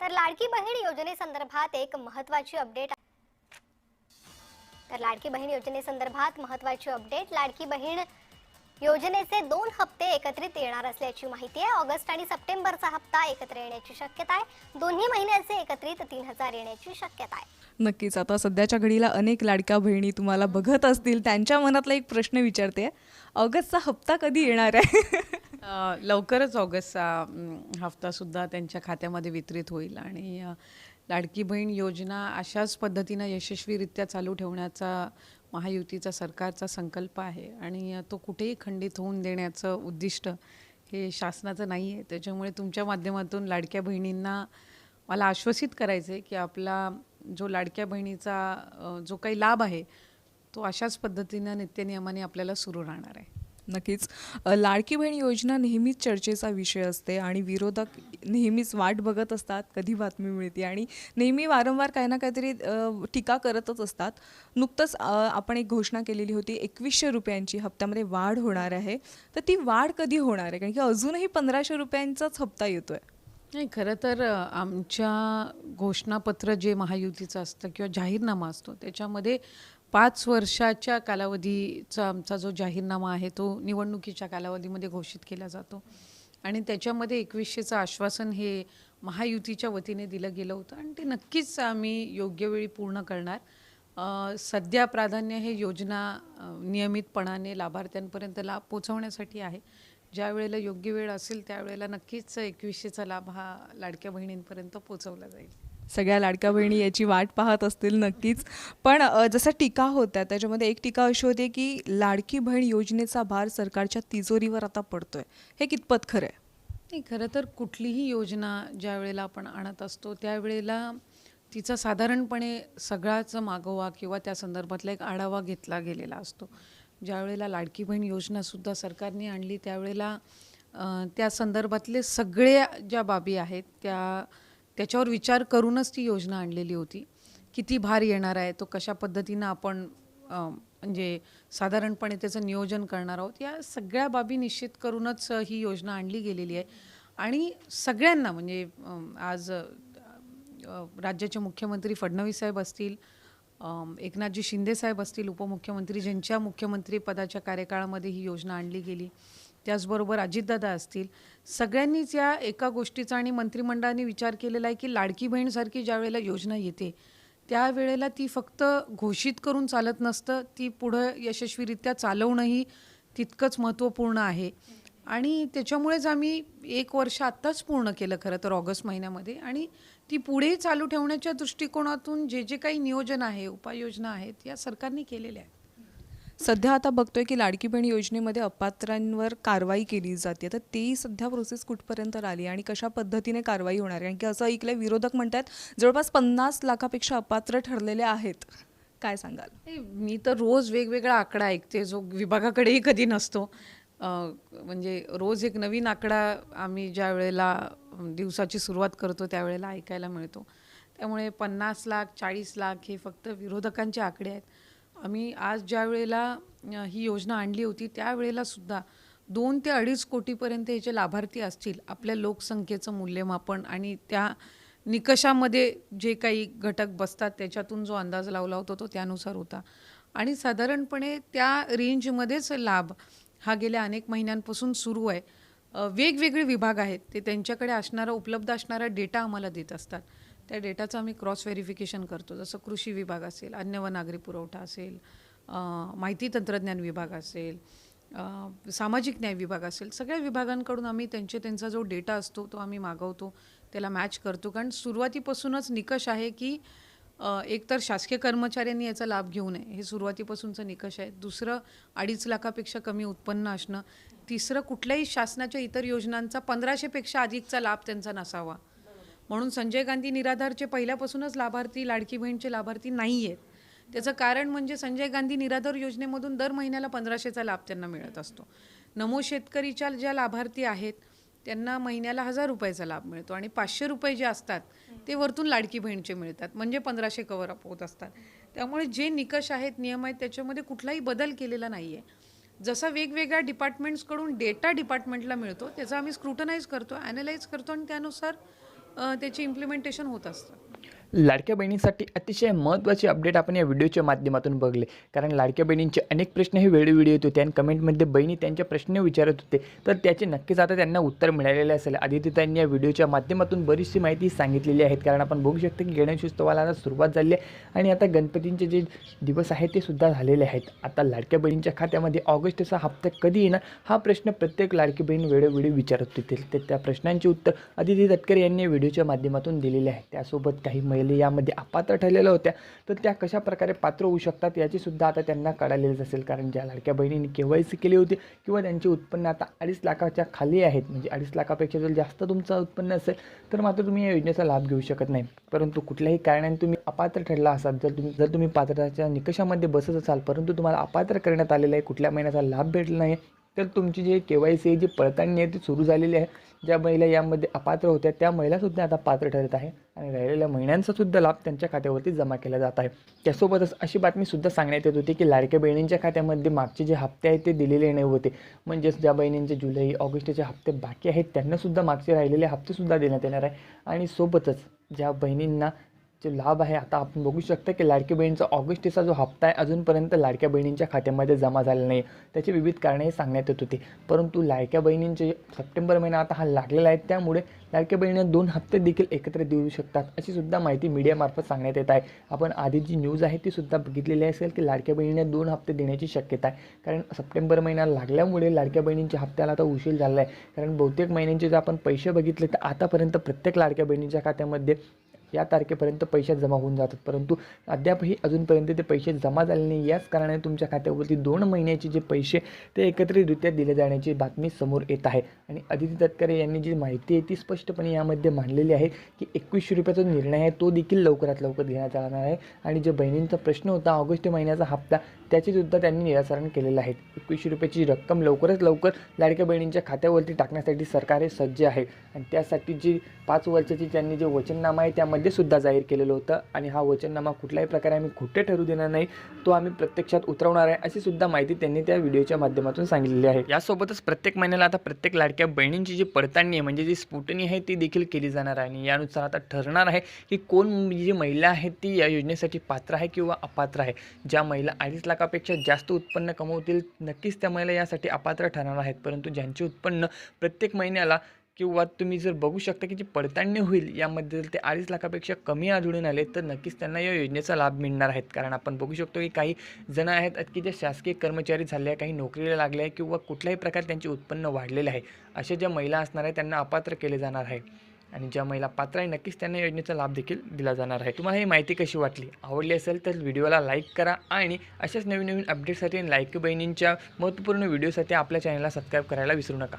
तर लाडकी बहीण योजनेसंदर्भात एक महत्त्वाची अपडेट तर लाडकी बहीण योजनेसंदर्भात महत्त्वाची अपडेट लाडकी बहीण योजनेचे 2 हप्ते एकत्रित येणार असल्याची माहिती आहे। ऑगस्ट आणि सप्टेंबरचा हप्ता एकत्र येण्याची शक्यता आहे। दोन्ही महिन्याचे एकत्रित 3000 येण्याची शक्यता आहे। नक्कीच. आता सध्याच्या घडीला अनेक लाडक्या बहिणी तुम्हाला बघत असतील, त्यांच्या मनातला एक प्रश्न विचारते, ऑगस्टचा हप्ता कधी येणार आहे? लवकरच ऑगस्टचा हफ्तासुद्धा त्यांच्या खात्यामध्ये वितरित होईल आणि लाडकी बहीण योजना अशाच पद्धतीनं यशस्वीरित्या चालू ठेवण्याचा महायुतीचा सरकारचा संकल्प आहे आणि तो कुठेही खंडित होऊन देण्याचं उद्दिष्ट हे शासनाचं नाही आहे। त्याच्यामुळे तुमच्या माध्यमातून लाडक्या बहिणींना मला आश्वासित करायचं आहे की आपला जो लाडक्या बहिणीचा जो काही लाभ आहे तो अशाच पद्धतीनं नित्यनियमाने आपल्याला सुरू राहणार आहे। नक्कीच. लाडकी बहीण योजना नेहमीच चर्चेचा विषय असते आणि विरोधक नेहमीच वाट बघत असतात कधी बातमी मिळते आणि नेहमी वारंवार काही ना काहीतरी टीका करतच असतात। नुकतंच आपण एक घोषणा केलेली होती 2100 रुपयांची हप्त्यामध्ये वाढ होणार आहे, तर ती वाढ कधी होणार आहे? कारण की अजूनही 1500 रुपयांचाच हप्ता येतोय। नाही, खरं तर आमच्या घोषणापत्र जे महायुतीचं असतं किंवा जाहीरनामा असतो त्याच्यामध्ये 5 वर्षाच्या कालावधीचा आमचा जो जाहीरनामा आहे तो निवडणुकीच्या कालावधीमध्ये घोषित केला जातो आणि त्याच्यामध्ये 2100चं आश्वासन हे महायुतीच्या वतीने दिलं गेलं होतं आणि ते नक्कीच आम्ही योग्य वेळी पूर्ण करणार। सध्या प्राधान्य हे योजना नियमितपणाने लाभार्थ्यांपर्यंत लाभ पोचवण्यासाठी आहे। ज्या वेळेला योग्य वेळ असेल त्यावेळेला नक्कीच 2100चा लाभ हा लाडक्या बहिणींपर्यंत पोचवला जाईल। सगळ्या लाडक्या बहिणी याची वाट पाहत असतील नक्कीच। पण जसं टीका होत्या त्याच्यामध्ये एक टीका अशी होती की लाडकी बहीण योजनेचा भार सरकारच्या तिजोरीवर आता पडतोय, हे कितपत खरं आहे? नाही, खरं तर कुठलीही योजना ज्या वेळेला आपण आणत असतो त्यावेळेला तिचा साधारणपणे सगळाच मागोवा किंवा त्या संदर्भातला एक आढावा घेतला गेलेला असतो। ज्या वेळेला लाडकी बहीण योजनासुद्धा सरकारने आणली त्यावेळेला त्या संदर्भातले सगळ्या ज्या बाबी आहेत त्याच्यावर विचार करूनच ती योजना आणलेली होती। किती भार येणार आहे, तो कशा पद्धतीनं आपण म्हणजे साधारणपणे त्याचं नियोजन करणार आहोत, या सगळ्या बाबी निश्चित करूनच ही योजना आणली गेलेली आहे आणि सगळ्यांना म्हणजे आज राज्याचे मुख्यमंत्री फडणवीस साहेब असतील, एकनाथजी शिंदे साहेब असतील उपमुख्यमंत्री, ज्यांच्या मुख्यमंत्री पदाच्या कार्यकाळामध्ये ही योजना आणली गेली, त्याचबरोबर अजितदादा असतील, सगळ्यांनीच या एका गोष्टीचा आणि मंत्रिमंडळाने विचार केलेला आहे की लाडकी बहीणसारखी ज्या वेळेला योजना येते त्यावेळेला ती फक्त घोषित करून चालत नसतं, ती पुढं यशस्वीरित्या चालवणंही तितकंच महत्त्वपूर्ण आहे आणि त्याच्यामुळेच आम्ही 1 वर्ष आत्ताच पूर्ण केलं खरं तर ऑगस्ट महिन्यामध्ये आणि ती पुढे चालू ठेवण्याच्या दृष्टिकोनातून जे काही नियोजन आहे, उपाययोजना आहेत या सरकारने केलेल्या आहेत। सध्या आता बघतोय की लाडकी बहीण योजनेमध्ये अपात्रांवर कारवाई केली जाते, तर ती सध्या प्रोसेस कुठपर्यंत आली आणि कशा पद्धतीने कारवाई होणार? कारण की असं ऐकलंय विरोधक म्हणतात जवळपास 50 लाखापेक्षा अपात्र ठरलेले आहेत, काय सांगाल? मी तर रोज वेगवेगळा आकडा ऐकते जो विभागाकडेही कधी नसतो। म्हणजे रोज एक नवीन आकडा आम्ही ज्या वेळेला दिवसाची सुरुवात करतो त्यावेळेला ऐकायला मिळतो। त्यामुळे 50 लाख 40 लाख हे फक्त विरोधकांचे आकडे आहेत। आम्ही आज ज्या वेळेला ही योजना आणली होती त्यावेळेला सुद्धा 2 ते 2.5 कोटीपर्यंत ह्याचे लाभार्थी असतील। आपल्या लोकसंख्येचं मूल्यमापन आणि त्या निकषामध्ये जे काही घटक बसतात त्याच्यातून जो अंदाज लावला होता तो त्यानुसार होता आणि साधारणपणे त्या रेंजमध्येच लाभ हा गेल्या अनेक महिन्यांपासून सुरू आहे। वेगवेगळे विभाग आहेत, ते त्यांच्याकडे असणारा उपलब्ध असणारा डेटा आम्हाला देत असतात। त्या डेटाचं आम्ही क्रॉस व्हेरिफिकेशन करतो, जसं कृषी विभाग असेल, अन्न व नागरी पुरवठा असेल, माहिती तंत्रज्ञान विभाग असेल, सामाजिक न्याय विभाग असेल, सगळ्या विभागांकडून आम्ही त्यांचा जो डेटा असतो तो आम्ही मागवतो, त्याला मॅच करतो। कारण सुरुवातीपासूनच निकष आहे की एकतर शासकीय कर्मचाऱ्यांनी याचा लाभ घेऊ नये, हे सुरुवातीपासूनचं निकष आहे। दुसरं 2.5 लाखापेक्षा कमी उत्पन्न असणं। तिसरं कुठल्याही शासनाच्या इतर योजनांचा 1500 पेक्षा अधिकचा लाभ त्यांचा नसावा। म्हणून संजय गांधी निराधारचे पहिल्यापासूनच लाभार्थी लाडकी बहीणचे लाभार्थी नाही आहेत। त्याचं कारण म्हणजे संजय गांधी निराधार योजनेमधून दर महिन्याला 1500चा लाभ त्यांना मिळत असतो। नमो शेतकरीच्या ज्या लाभार्थी आहेत त्यांना महिन्याला 1000 रुपयाचा लाभ मिळतो आणि 500 रुपये जे असतात ते वरतून लाडकी बहीणचे मिळतात, म्हणजे 1500 कव्हर अप होत असतात। त्यामुळे जे निकष आहेत, नियम आहेत, त्याच्यामध्ये कुठलाही बदल केलेला नाही आहे। जसा वेगवेगळ्या डिपार्टमेंट्सकडून डेटा डिपार्टमेंटला मिळतो त्याचा आम्ही स्क्रुटनाइज करतो, ॲनलाइज करतो आणि त्यानुसार त्याची इम्प्लिमेंटेशन होत असतं. लाडक्या बहिणींसाठी अतिशय महत्त्वाचे अपडेट आपण या व्हिडिओच्या माध्यमातून बघले. कारण लाडक्या बहिणींचे अनेक प्रश्न हे वेळोवेळी येत होते आणि कमेंटमध्ये बहिणी त्यांच्या प्रश्न विचारत होते, तर त्याचे नक्कीच आता त्यांना उत्तर मिळालेले असेल. आदित्यताईंनी या व्हिडिओच्या माध्यमातून बरीचशी माहिती सांगितलेली आहेत. कारण आपण बघू शकतो की गणेशोत्सवाला आता सुरुवात झाली आहे आणि आता गणपतींचे जे दिवस आहेत ते सुद्धा झालेले आहेत. आता लाडक्या बहिणींच्या खात्यामध्ये ऑगस्टचा हप्ता कधी येणार हा प्रश्न प्रत्येक लाडकी बहीण वेळोवेळी विचारत होते. तर त्या प्रश्नांचे उत्तर आदिती तटकरे यांनी या व्हिडिओच्या माध्यमातून दिलेले आहे. त्यासोबत काही महिला यामध्ये अपात्र ठरलेल्या होत्या, तर त्या कशा प्रकारे पात्र होऊ शकतात याची सुद्धा आता त्यांना कळालेलंच असेल. कारण ज्या लाडक्या बहिणींनी KYC केली होती किंवा त्यांचे उत्पन्न आता 2.5 लाखाच्या खाली आहेत, म्हणजे 2.5 लाखापेक्षा जर जास्त तुमचं उत्पन्न असेल तर मात्र तुम्ही या योजनेचा लाभ घेऊ शकत नाही. परंतु कुठल्याही कारणाने तुम्ही अपात्र ठरला असाल, जर तुम्ही पात्रतेच्या निकषामध्ये बसत असाल परंतु तुम्हाला अपात्र करण्यात आलेलं आहे, कुठल्या महिन्याचा लाभ भेटला नाही, तर तुमची जी KYC जी पडताळणी आहे ती सुरू झालेली आहे. ज्या महिला यामध्ये अपात्र होत्या त्या महिलासुद्धा आता पात्र ठरत आहे आणि राहिलेल्या महिन्यांचा सुद्धा लाभ त्यांच्या खात्यावरती जमा केला जात आहे. त्यासोबतच अशी बातमीसुद्धा सांगण्यात येत होती की लाडक्या बहिणींच्या खात्यामध्ये मागचे जे हप्ते आहेत ते दिलेले नाही होते. म्हणजेच ज्या बहिणींचे जुलै ऑगस्टचे हप्ते बाकी आहेत त्यांनासुद्धा मागचे राहिलेले हप्तेसुद्धा देण्यात येणार आहे. आणि सोबतच ज्या बहिणींना जे लाभ आहे, आता आपण बघू शकता की लाडकी बहिणीचा ऑगस्टचा जो हप्ता आहे अजूनपर्यंत लाडक्या बहिणींच्या खात्यामध्ये जमा झालेला नाही. त्याचे विविध कारणे सांगण्यात येत होते. परंतु लाडक्या बहिणींचे सप्टेंबर महिना आता हा लागलेला आहे, त्यामुळे लाडक्या बहिणींना 2 हप्ते देखील एकत्र देऊ शकतात अशी सुद्धा माहिती मीडियामार्फत सांगण्यात येत आहे. आपण आधी जी न्यूज आहे ती सुद्धा बघितलेली असेल की लाडक्या बहिणींना 2 हप्ते देण्याची शक्यता आहे. कारण सप्टेंबर महिना लागल्यामुळे लाडक्या बहिणींच्या हप्त्याला आता उशीर झाला आहे. कारण बहुतेक महिन्यांचे जर आपण पैसे बघितले तर आतापर्यंत प्रत्येक लाडक्या बहिणीच्या खात्यामध्ये या तारखेपर्यंत पैसे जमा होऊन जातात, परंतु अद्यापही अजूनपर्यंत ते पैसे जमा झाले नाही. याच कारणाने तुमच्या खात्यावरती 2 महिन्याचे जे पैसे ते एकत्रितरित्या दिले जाण्याची बातमी समोर येत आहे. आणि आदिती तटकरे यांनी जी माहिती आहे ती स्पष्टपणे यामध्ये मांडलेली आहे की 2100 रुपयाचा निर्णय आहे तो देखील लवकरात लवकर घेण्यात येणार आहे. आणि जे बहिणींचा प्रश्न होता ऑगस्ट महिन्याचा हप्ता त्याचेसुद्धा त्यांनी निराकरण केलेलं आहे. 2100 रुपयाची रक्कम लवकरात लवकर लाडक्या बहिणींच्या खात्यावरती टाकण्यासाठी सरकार हे सज्ज आहे. आणि त्यासाठी जी 5 वर्षाची त्यांनी जे वचननामा आहे त्यामध्ये सुद्धा जाहीर केलेलं होतं आणि हा वचननामा कुठल्याही प्रकारे आम्ही खोटे ठरू देणार नाही, तो आम्ही प्रत्यक्षात उतरवणार आहे अशी सुद्धा माहिती त्यांनी त्या व्हिडिओच्या माध्यमातून सांगितलेली आहे. यासोबतच प्रत्येक महिन्याला आता प्रत्येक लाडक्या बहिणींची जी पडताळणी आहे म्हणजे जी स्फुटणी आहे ती देखील केली जाणार आहे. आणि यानुसार आता ठरणार आहे की कोण जी महिला आहे ती या योजनेसाठी पात्र आहे किंवा अपात्र आहे. ज्या महिला 2.5 लाखापेक्षा जास्त उत्पन्न कमवतील नक्कीच त्या महिला यासाठी अपात्र ठरणार आहेत. परंतु ज्यांचे उत्पन्न प्रत्येक महिन्याला किंवा तुम्ही जर बघू शकता की जी पडताळणी होईल यामध्ये ते 2.5 लाखापेक्षा कमी आढळून आले तर नक्कीच त्यांना या योजनेचा लाभ मिळणार आहेत. कारण आपण बघू शकतो की काही जण आहेत की जे शासकीय कर्मचारी झाले आहे, काही नोकरीला लागले आहे किंवा कुठल्याही प्रकारे त्यांचे उत्पन्न वाढलेले आहे, अशा ज्या महिला असणार आहेत त्यांना अपात्र केले जाणार आहे. आणि ज्या महिला पात्र आहे नक्कीच त्यांना योजनेचा लाभ देखील दिला जाणार आहे. तुम्हाला ही माहिती कशी वाटली, आवडली असेल तर व्हिडिओला लाईक करा आणि अशाच नवीन अपडेटसाठी लाडकी बहिणींच्या महत्त्वपूर्ण व्हिडिओसाठी आपल्या चॅनलला सबस्क्राईब करायला विसरू नका.